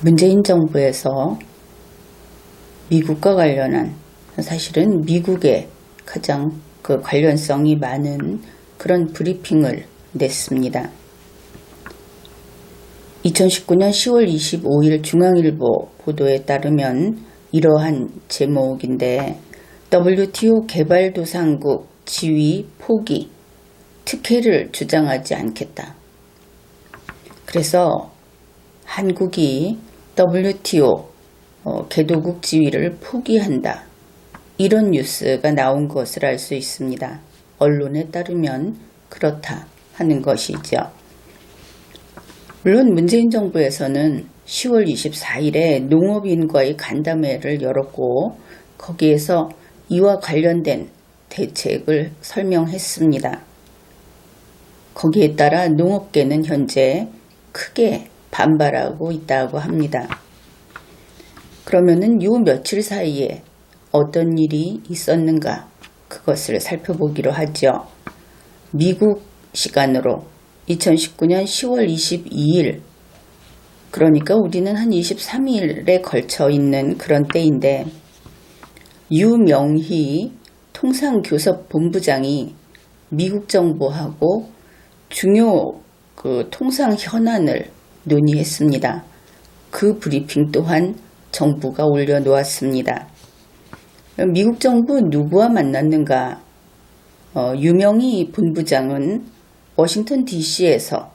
문재인 정부에서 미국과 관련한, 사실은 미국에 가장 관련성이 많은 그런 브리핑을 냈습니다. 2019년 10월 25일 중앙일보 보도에 따르면 이러한 제목인데, WTO 개발도상국 지위 포기, 특혜를 주장하지 않겠다. 그래서 한국이 WTO 개도국 지위를 포기한다, 이런 뉴스가 나온 것을 알 수 있습니다. 언론에 따르면 그렇다 하는 것이죠. 물론 문재인 정부에서는 10월 24일에 농업인과의 간담회를 열었고, 거기에서 이와 관련된 대책을 설명했습니다. 거기에 따라 농업계는 현재 크게 반발하고 있다고 합니다. 그러면은 요 며칠 사이에 어떤 일이 있었는가, 그것을 살펴보기로 하죠. 미국 시간으로 2019년 10월 22일, 그러니까 우리는 한 23일에 걸쳐 있는 그런 때인데, 유명희 통상교섭본부장이 미국 정부하고 중요 통상 현안을 논의했습니다. 그 브리핑 또한 정부가 올려놓았습니다. 미국 정부 누구와 만났는가? 유명희 본부장은 워싱턴 DC에서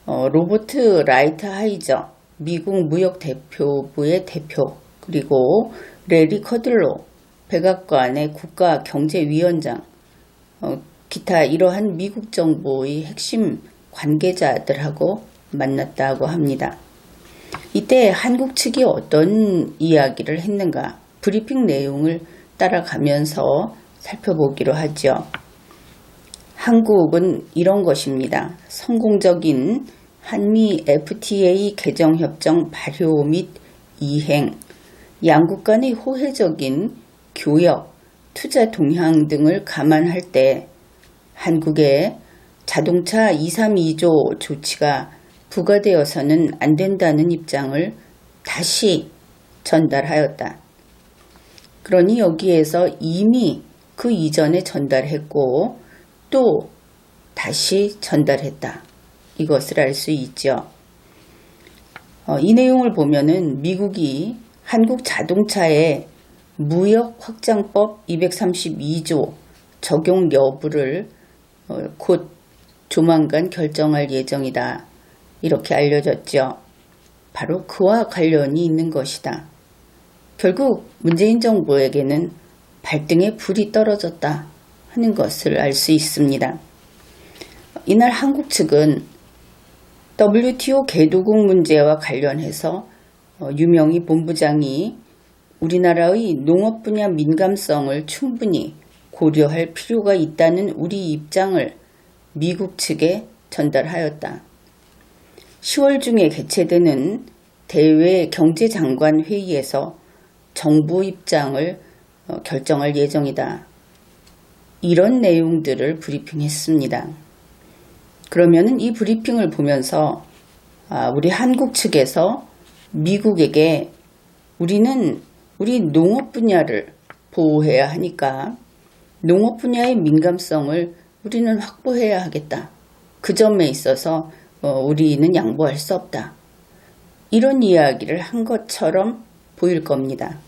로버트 라이트하이저 미국 무역대표부의 대표, 그리고 레리 커들로 백악관의 국가경제위원장, 기타 이러한 미국 정부의 핵심 관계자들하고 만났다고 합니다. 이때 한국 측이 어떤 이야기를 했는가, 브리핑 내용을 따라가면서 살펴보기로 하죠. 한국은 이런 것입니다. 성공적인 한미 FTA 개정협정 발효 및 이행, 양국 간의 호혜적인 교역, 투자 동향 등을 감안할 때 한국의 자동차 232조 조치가 부과되어서는 안 된다는 입장을 다시 전달하였다. 그러니 여기에서 이미 그 이전에 전달했고 또 다시 전달했다, 이것을 알 수 있죠. 이 내용을 보면은 미국이 한국 자동차의 무역 확장법 232조 적용 여부를 곧 조만간 결정할 예정이다, 이렇게 알려졌죠. 바로 그와 관련이 있는 것이다. 결국 문재인 정부에게는 발등에 불이 떨어졌다 하는 것을 알 수 있습니다. 이날 한국 측은 WTO 개도국 문제와 관련해서 유명희 본부장이 우리나라의 농업 분야 민감성을 충분히 고려할 필요가 있다는 우리 입장을 미국 측에 전달하였다. 10월 중에 개최되는 대외 경제장관 회의에서 정부 입장을 결정할 예정이다, 이런 내용들을 브리핑했습니다. 그러면은 이 브리핑을 보면서 우리 한국 측에서 미국에게 우리는 우리 농업 분야를 보호해야 하니까 농업 분야의 민감성을 우리는 확보해야 하겠다, 그 점에 있어서 우리는 양보할 수 없다, 이런 이야기를 한 것처럼 보일 겁니다.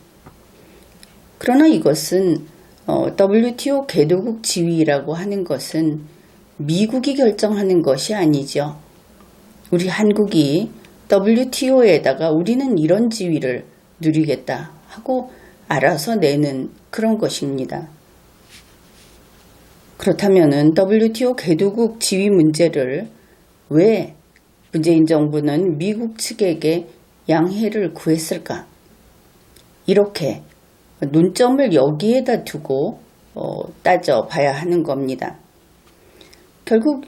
그러나 이것은 WTO 개도국 지위라고 하는 것은 미국이 결정하는 것이 아니죠. 우리 한국이 WTO에다가 우리는 이런 지위를 누리겠다 하고 알아서 내는 그런 것입니다. 그렇다면은 WTO 개도국 지위 문제를 왜 문재인 정부는 미국 측에게 양해를 구했을까? 이렇게 논점을 여기에다 두고 따져봐야 하는 겁니다. 결국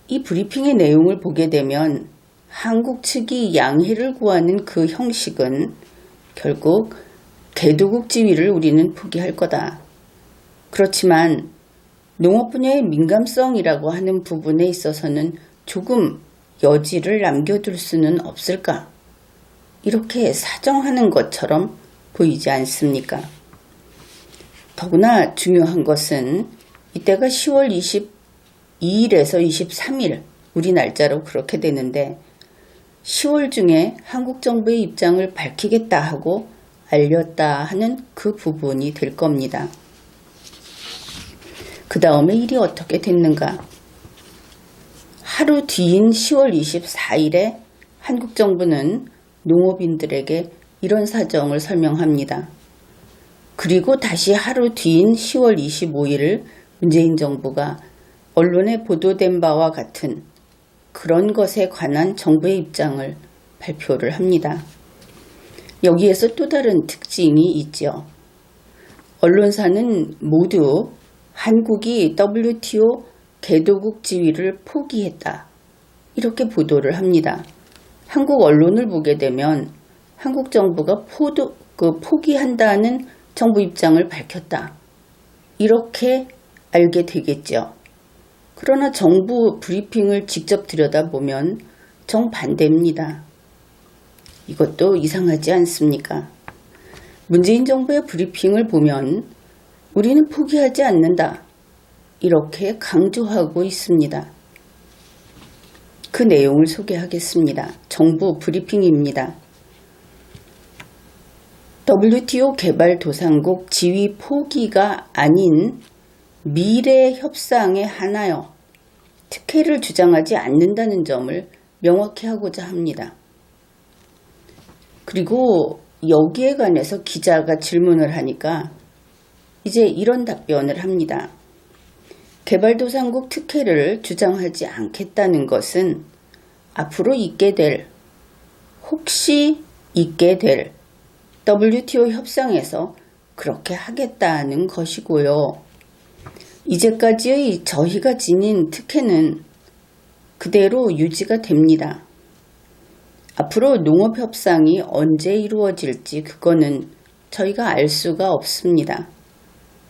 이 브리핑의 내용을 보게 되면 한국 측이 양해를 구하는 그 형식은 결국 개도국 지위를 우리는 포기할 거다. 그렇지만 농업 분야의 민감성이라고 하는 부분에 있어서는 조금 여지를 남겨둘 수는 없을까? 이렇게 사정하는 것처럼 보이지 않습니까? 더구나 중요한 것은 이때가 10월 22일에서 23일 우리 날짜로 그렇게 되는데 10월 중에 한국 정부의 입장을 밝히겠다 하고 알렸다 하는 그 부분이 될 겁니다. 그 다음에 일이 어떻게 됐는가? 하루 뒤인 10월 24일에 한국 정부는 농업인들에게 이런 사정을 설명합니다. 그리고 다시 하루 뒤인 10월 25일 문재인 정부가 언론에 보도된 바와 같은 그런 것에 관한 정부의 입장을 발표를 합니다. 여기에서 또 다른 특징이 있죠. 언론사는 모두 한국이 WTO 개도국 지위를 포기했다. 이렇게 보도를 합니다. 한국 언론을 보게 되면 한국 정부가 포기한다는 정부 입장을 밝혔다. 이렇게 알게 되겠죠. 그러나 정부 브리핑을 직접 들여다보면 정반대입니다. 이것도 이상하지 않습니까? 문재인 정부의 브리핑을 보면 우리는 포기하지 않는다. 이렇게 강조하고 있습니다. 그 내용을 소개하겠습니다. 정부 브리핑입니다. WTO 개발도상국 지위 포기가 아닌 미래 협상에 한하여 특혜를 주장하지 않는다는 점을 명확히 하고자 합니다. 그리고 여기에 관해서 기자가 질문을 하니까 이제 이런 답변을 합니다. 개발도상국 특혜를 주장하지 않겠다는 것은 앞으로 혹시 있게 될 WTO 협상에서 그렇게 하겠다는 것이고요. 이제까지의 저희가 지닌 특혜는 그대로 유지가 됩니다. 앞으로 농업협상이 언제 이루어질지 그거는 저희가 알 수가 없습니다.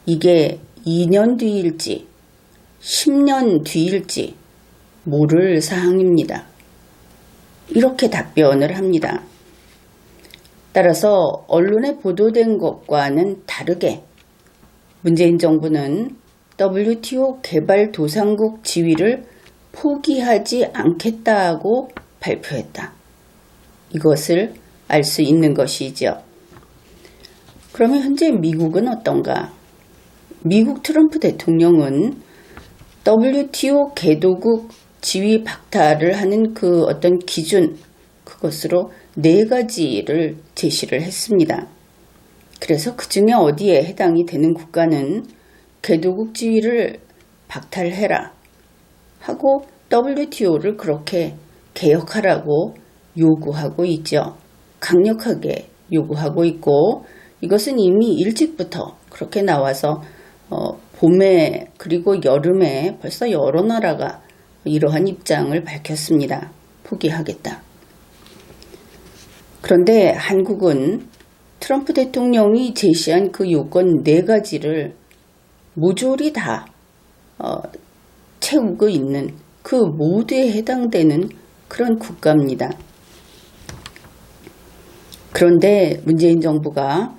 이게 2년 뒤일지 10년 뒤일지 모를 사항입니다. 이렇게 답변을 합니다. 따라서 언론에 보도된 것과는 다르게 문재인 정부는 WTO 개발도상국 지위를 포기하지 않겠다고 발표했다. 이것을 알 수 있는 것이죠. 그러면 현재 미국은 어떤가? 미국 트럼프 대통령은 WTO 개도국 지위 박탈을 하는 그 어떤 기준, 그것으로 4가지를 제시를 했습니다. 그래서 그 중에 어디에 해당이 되는 국가는 개도국 지위를 박탈해라 하고 WTO를 그렇게 개혁하라고 요구하고 있죠. 강력하게 요구하고 있고 이것은 이미 일찍부터 그렇게 나와서 봄에 그리고 여름에 벌써 여러 나라가 이러한 입장을 밝혔습니다. 포기하겠다. 그런데 한국은 트럼프 대통령이 제시한 그 요건 4가지를 모조리 다 채우고 있는 그 모두에 해당되는 그런 국가입니다. 그런데 문재인 정부가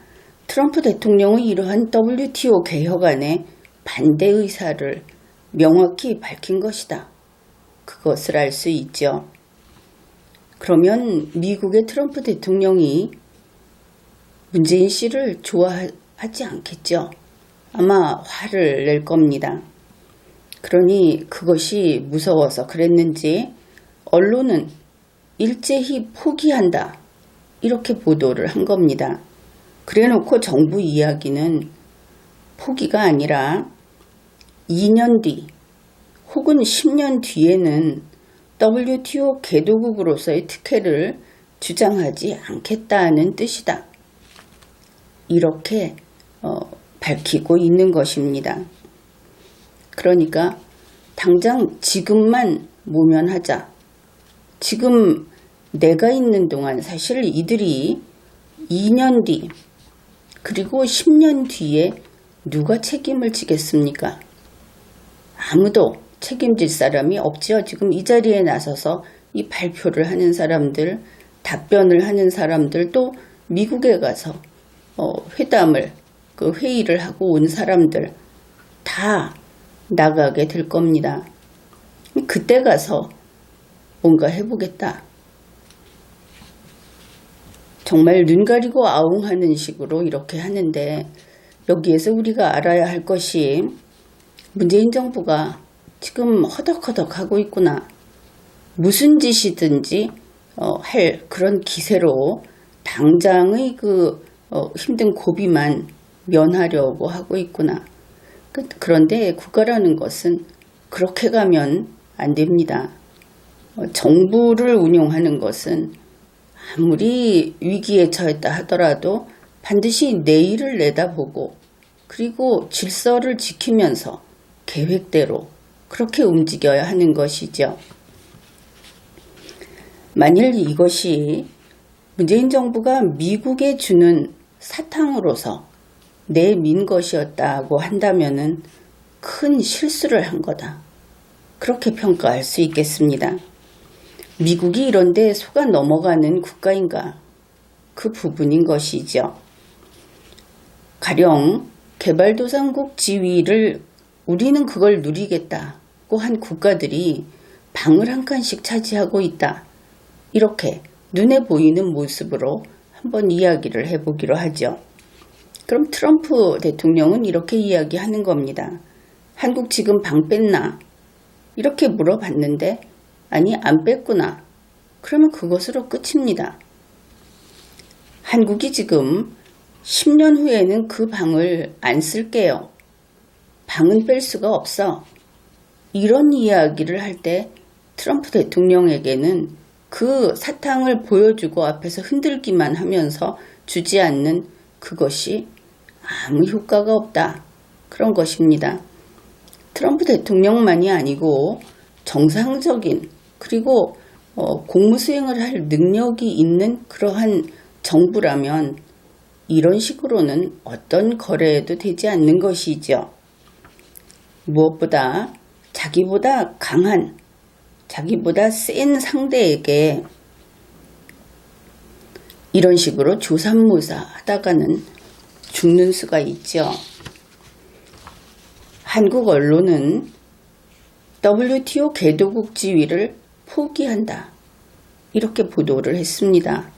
트럼프 대통령의 이러한 WTO 개혁안에 반대 의사를 명확히 밝힌 것이다. 그것을 알 수 있죠. 그러면 미국의 트럼프 대통령이 문재인 씨를 좋아하지 않겠죠. 아마 화를 낼 겁니다. 그러니 그것이 무서워서 그랬는지 언론은 일제히 포기한다. 이렇게 보도를 한 겁니다. 그래놓고 정부 이야기는 포기가 아니라 2년 뒤 혹은 10년 뒤에는 WTO 개도국으로서의 특혜를 주장하지 않겠다는 뜻이다. 이렇게 밝히고 있는 것입니다. 그러니까 당장 지금만 모면하자. 지금 내가 있는 동안 사실 이들이 2년 뒤 그리고 10년 뒤에 누가 책임을 지겠습니까? 아무도 책임질 사람이 없죠. 지금 이 자리에 나서서 이 발표를 하는 사람들 답변을 하는 사람들도 미국에 가서 회담을 회의를 하고 온 사람들 다 나가게 될 겁니다. 그때 가서 뭔가 해보겠다. 정말 눈 가리고 아웅하는 식으로 이렇게 하는데 여기에서 우리가 알아야 할 것이 문재인 정부가 지금 허덕허덕 하고 있구나. 무슨 짓이든지 할 그런 기세로 당장의 힘든 고비만 면하려고 하고 있구나. 그런데 국가라는 것은 그렇게 가면 안 됩니다. 정부를 운영하는 것은 아무리 위기에 처했다 하더라도 반드시 내일을 내다보고 그리고 질서를 지키면서 계획대로 그렇게 움직여야 하는 것이죠. 만일 이것이 문재인 정부가 미국에 주는 사탕으로서 내민 것이었다고 한다면은 큰 실수를 한 거다. 그렇게 평가할 수 있겠습니다. 미국이 이런데 속아 넘어가는 국가인가? 그 부분인 것이죠. 가령 개발도상국 지위를 우리는 그걸 누리겠다고 한 국가들이 방을 한 칸씩 차지하고 있다. 이렇게 눈에 보이는 모습으로 한번 이야기를 해보기로 하죠. 그럼 트럼프 대통령은 이렇게 이야기하는 겁니다. 한국 지금 방 뺐나? 이렇게 물어봤는데 아니 안 뺐구나. 그러면 그것으로 끝입니다. 한국이 지금 10년 후에는 그 방을 안 쓸게요. 방은 뺄 수가 없어. 이런 이야기를 할 때 트럼프 대통령에게는 그 사탕을 보여주고 앞에서 흔들기만 하면서 주지 않는 그것이 아무 효과가 없다. 그런 것입니다. 트럼프 대통령만이 아니고 정상적인 그리고 공무 수행을 할 능력이 있는 그러한 정부라면 이런 식으로는 어떤 거래에도 되지 않는 것이죠. 무엇보다 자기보다 강한, 자기보다 센 상대에게 이런 식으로 조삼모사 하다가는 죽는 수가 있죠. 한국 언론은 WTO 개도국 지위를 포기한다. 이렇게 보도를 했습니다.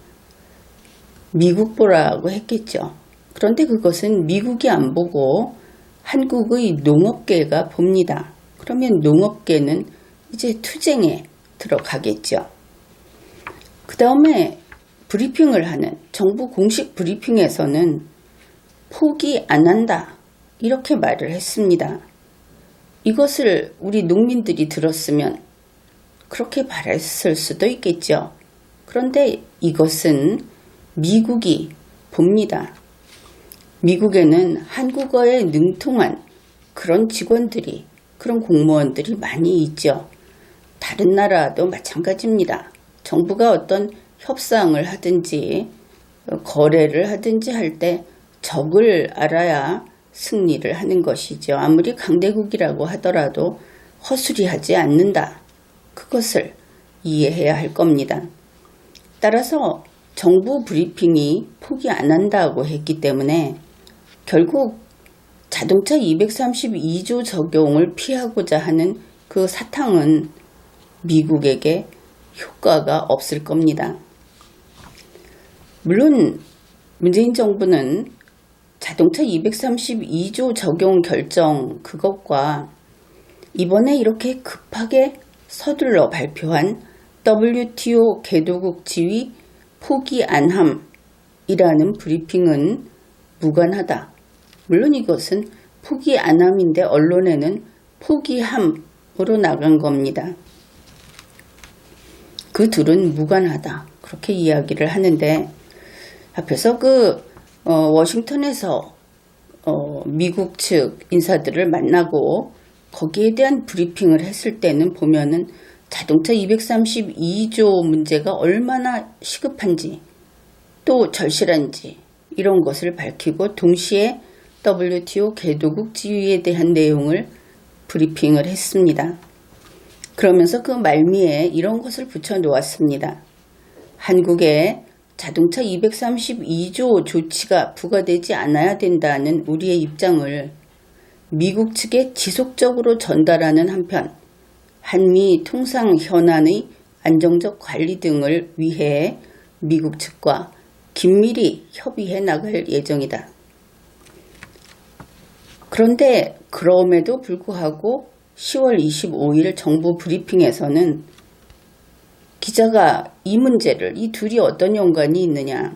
미국 보라고 했겠죠. 그런데 그것은 미국이 안 보고 한국의 농업계가 봅니다. 그러면 농업계는 이제 투쟁에 들어가겠죠. 그 다음에 브리핑을 하는 정부 공식 브리핑에서는 포기 안 한다. 이렇게 말을 했습니다. 이것을 우리 농민들이 들었으면 그렇게 말했을 수도 있겠죠. 그런데 이것은 미국이 봅니다. 미국에는 한국어에 능통한 그런 직원들이, 그런 공무원들이 많이 있죠. 다른 나라도 마찬가지입니다. 정부가 어떤 협상을 하든지 거래를 하든지 할 때 적을 알아야 승리를 하는 것이죠. 아무리 강대국이라고 하더라도 허술이하지 않는다. 그것을 이해해야 할 겁니다. 따라서 정부 브리핑이 포기 안 한다고 했기 때문에 결국 자동차 232조 적용을 피하고자 하는 그 사탕은 미국에게 효과가 없을 겁니다. 물론 문재인 정부는 자동차 232조 적용 결정 그것과 이번에 이렇게 급하게 서둘러 발표한 WTO 개도국 지위 포기 안함이라는 브리핑은 무관하다. 물론 이것은 포기 안함인데 언론에는 포기함으로 나간 겁니다. 그 둘은 무관하다. 그렇게 이야기를 하는데 앞에서 워싱턴에서 미국 측 인사들을 만나고 거기에 대한 브리핑을 했을 때는 보면은 자동차 232조 문제가 얼마나 시급한지 또 절실한지 이런 것을 밝히고 동시에 WTO 개도국 지위에 대한 내용을 브리핑을 했습니다. 그러면서 그 말미에 이런 것을 붙여 놓았습니다. 한국에 자동차 232조 조치가 부과되지 않아야 된다는 우리의 입장을 미국 측에 지속적으로 전달하는 한편 한미 통상 현안의 안정적 관리 등을 위해 미국 측과 긴밀히 협의해 나갈 예정이다. 그런데 그럼에도 불구하고 10월 25일 정부 브리핑에서는 기자가 이 문제를 이 둘이 어떤 연관이 있느냐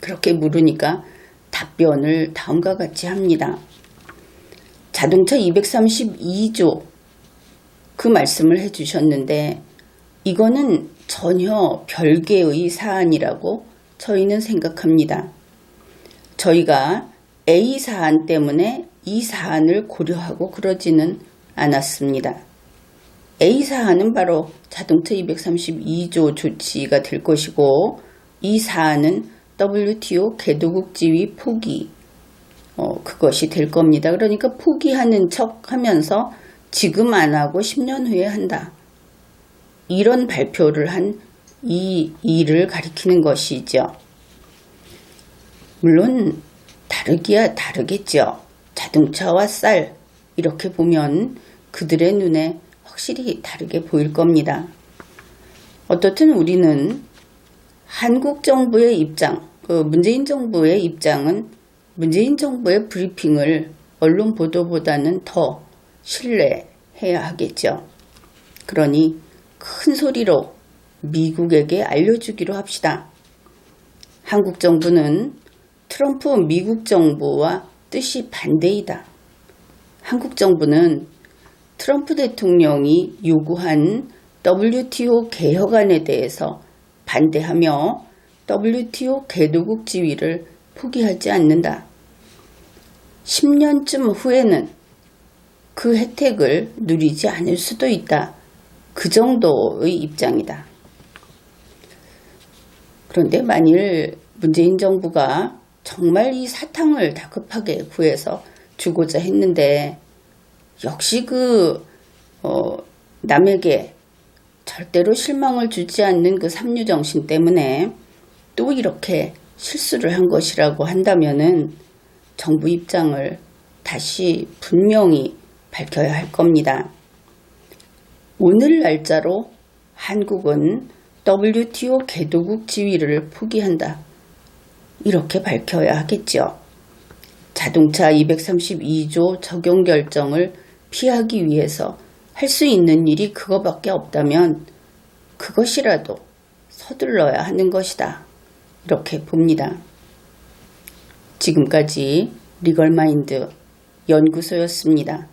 그렇게 물으니까 답변을 다음과 같이 합니다. 자동차 232조 그 말씀을 해주셨는데 이거는 전혀 별개의 사안이라고 저희는 생각합니다. 저희가 A 사안 때문에 이 사안을 고려하고 그러지는 않았습니다. A 사안은 바로 자동차 232조 조치가 될 것이고 이 사안은 WTO 개도국 지위 포기 그것이 될 겁니다. 그러니까 포기하는 척 하면서 지금 안 하고 10년 후에 한다. 이런 발표를 한 이 일을 가리키는 것이죠. 물론 다르기야 다르겠죠. 자동차와 쌀 이렇게 보면 그들의 눈에 확실히 다르게 보일 겁니다. 어떻든 우리는 한국 정부의 입장, 문재인 정부의 입장은 문재인 정부의 브리핑을 언론 보도보다는 더 신뢰해야 하겠죠. 그러니 큰 소리로 미국에게 알려주기로 합시다. 한국 정부는 트럼프 미국 정부와 뜻이 반대이다. 한국 정부는 트럼프 대통령이 요구한 WTO 개혁안에 대해서 반대하며 WTO 개도국 지위를 포기하지 않는다. 10년쯤 후에는 그 혜택을 누리지 않을 수도 있다. 그 정도의 입장이다. 그런데 만일 문재인 정부가 정말 이 사탕을 다급하게 구해서 주고자 했는데 역시 남에게 절대로 실망을 주지 않는 그 삼류정신 때문에 또 이렇게 실수를 한 것이라고 한다면은 정부 입장을 다시 분명히 밝혀야 할 겁니다. 오늘 날짜로 한국은 WTO 개도국 지위를 포기한다. 이렇게 밝혀야 하겠죠. 자동차 232조 적용 결정을 피하기 위해서 할 수 있는 일이 그거밖에 없다면 그것이라도 서둘러야 하는 것이다. 이렇게 봅니다. 지금까지 리걸마인드 연구소였습니다.